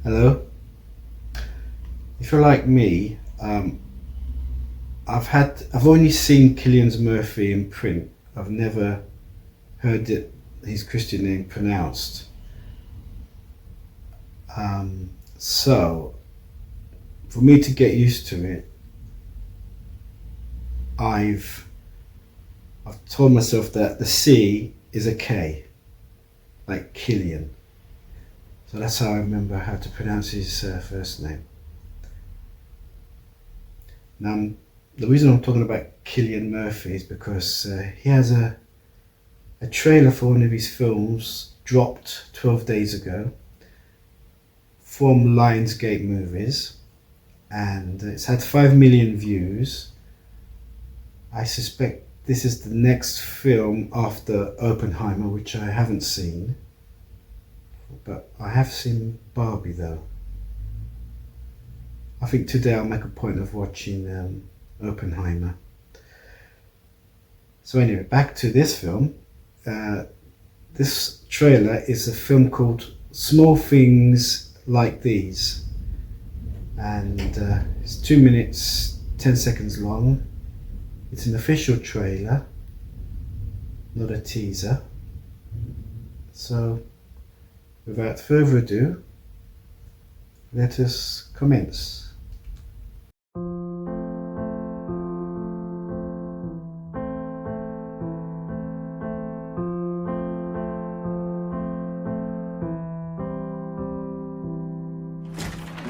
Hello. If you're like me, I've only seen Cillian Murphy in print. I've never heard his Christian name pronounced. So for me to get used to it, I've told myself that the C is a K, like Killian. So that's how I remember how to pronounce his first name. Now, the reason I'm talking about Cillian Murphy is because he has a trailer for one of his films dropped 12 days ago from Lionsgate movies, and it's had 5 million views. I suspect this is the next film after Oppenheimer, which I haven't seen, but I have seen Barbie though. I think today I'll make a point of watching Oppenheimer. So anyway, back to this film. This trailer is a film called Small Things Like These, and it's 2 minutes 10 seconds long. It's an official trailer, not a teaser. So without further ado, let us commence.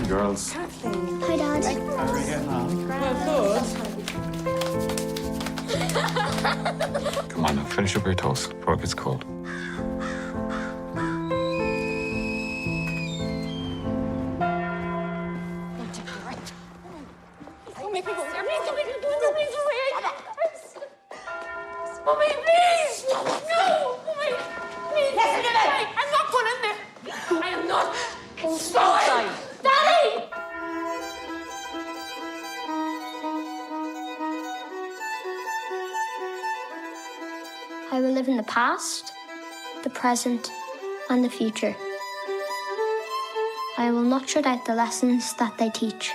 Girls. Kathleen. Hi, Dad. How are you getting on? Come on now, finish up your toast before it gets cold. Mommy, please! No! Mommy! Please! Listen to me! I'm not going in there! I am not sorry! Daddy! I will live in the past, the present, and the future. I will not shut out the lessons that they teach.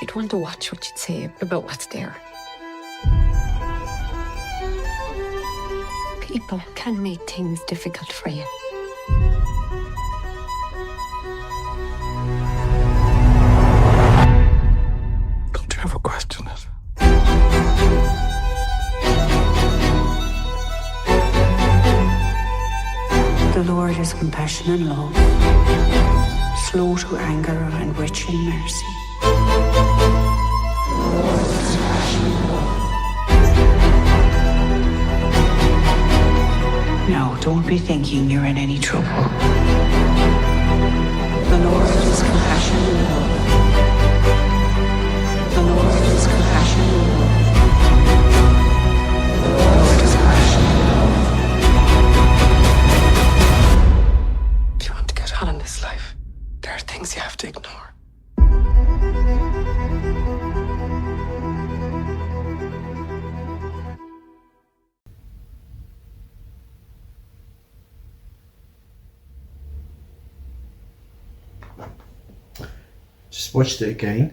You'd want to watch what you'd say about what's there. People can make things difficult for you. Don't you ever question it? The Lord is compassion and love, slow to anger and rich in mercy. No, don't be thinking you're in any trouble. The Lord is compassion and love. The Lord is compassion and love. The Lord is compassion and love. If you want to get on in this life, there are things you have to ignore. Just watched it again.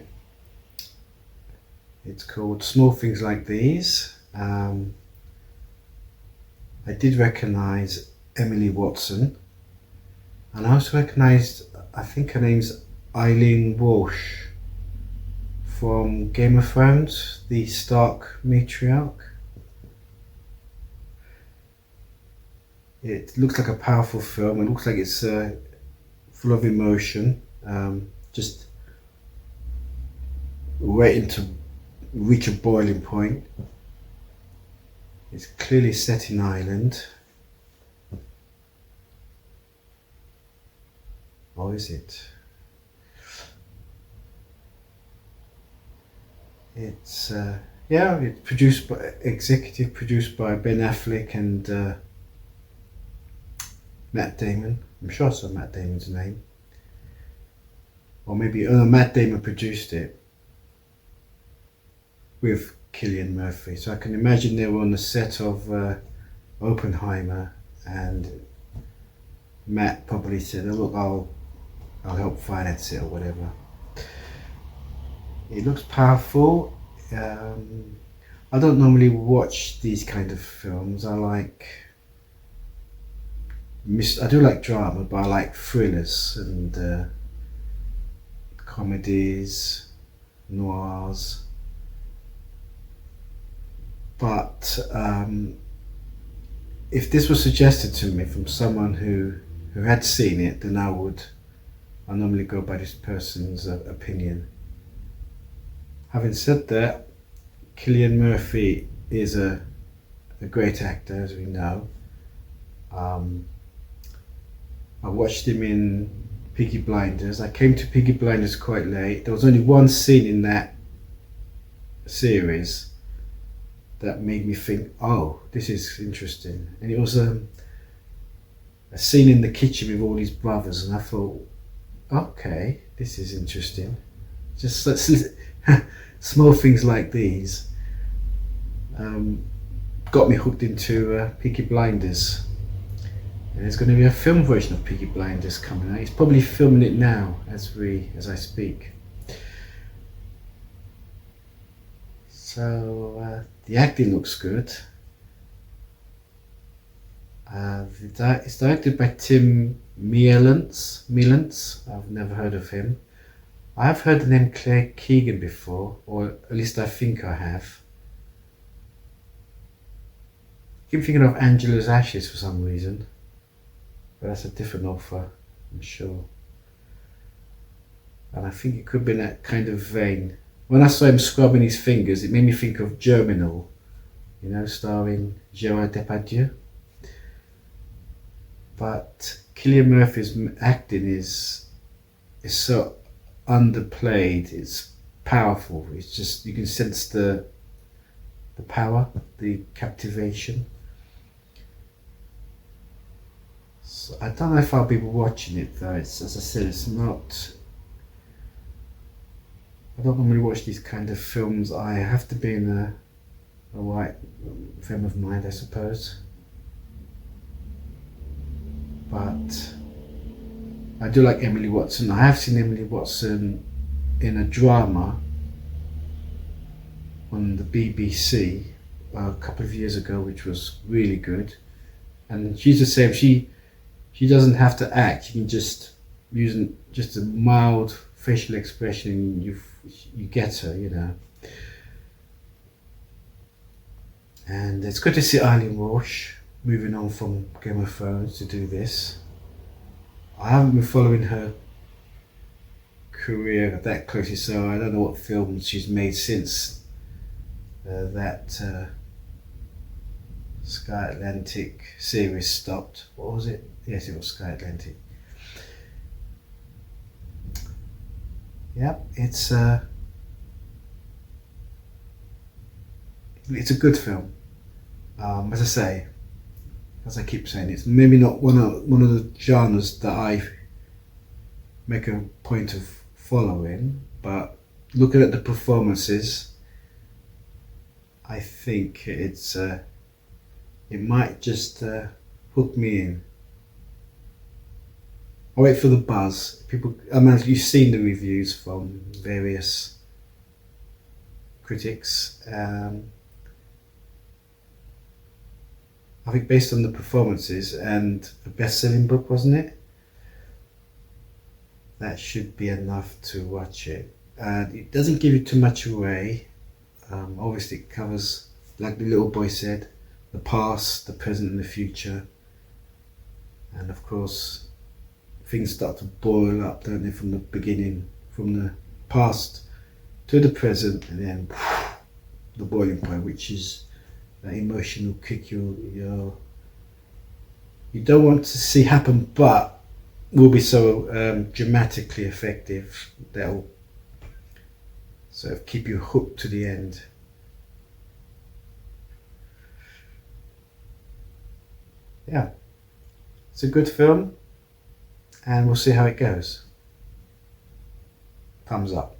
It's called Small Things Like These. I did recognise Emily Watson, and I also recognised, I think her name's Eileen Walsh from Game of Thrones, the Stark matriarch. It looks like a powerful film. It looks like it's full of emotion, just waiting to reach a boiling point. It's clearly set in Ireland. Or is it? It's it's produced by executive produced by Ben Affleck and Matt Damon. I'm sure I saw Matt Damon's name. Or maybe Matt Damon produced it with Cillian Murphy. So I can imagine they were on the set of Oppenheimer and Matt probably said, "Oh look, I'll help finance it or whatever." It looks powerful. I don't normally watch these kind of films. I do like drama, but I like thrillers and comedies, noirs. But if this was suggested to me from someone who had seen it, then I normally go by this person's opinion. Having said that, Cillian Murphy is a great actor, as we know. I watched him in Peaky Blinders. I came to Peaky Blinders quite late. There was only one scene in that series that made me think, oh, this is interesting. And it was a scene in the kitchen with all his brothers, and I thought, okay, this is interesting. Just small things like these got me hooked into Peaky Blinders. And there's going to be a film version of Peaky Blinders coming out. He's probably filming it now as I speak. So the acting looks good. It's directed by Tim Mielants. I've never heard of him. I have heard the name Claire Keegan before, or at least I think I have. I keep thinking of Angela's Ashes for some reason, but that's a different author, I'm sure. And I think it could be in that kind of vein. When I saw him scrubbing his fingers, it made me think of Germinal, starring Gerard Depardieu. But Cillian Murphy's acting is so underplayed. It's powerful. It's just, you can sense the power, the captivation. So I don't know if I'll be watching it though. It's, as I said, it's not. I don't normally watch these kind of films. I have to be in a right frame of mind, I suppose. But I do like Emily Watson. I have seen Emily Watson in a drama on the BBC a couple of years ago, which was really good. And she's the same. She doesn't have to act. She can just use just a mild facial expression, and you get her, And it's good to see Eileen Walsh moving on from Game of Thrones to do this. I haven't been following her career that closely, so I don't know what films she's made since that Sky Atlantic series stopped. What was it? Yes, it was Sky Atlantic. Yep, it's a good film. As I keep saying, it's maybe not one of the genres that I make a point of following, but looking at the performances, I think it might just hook me in. I'll wait for the buzz. You've seen the reviews from various critics. I think based on the performances and a best-selling book, wasn't it? That should be enough to watch it. It doesn't give you too much away. Obviously it covers, like the little boy said, the past, the present and the future. And of course, things start to boil up, don't they, from the beginning, from the past to the present, and then the boiling point, which is that emotional kick you don't want to see happen, but will be so dramatically effective that will sort of keep you hooked to the end. Yeah, it's a good film, and we'll see how it goes. Thumbs up.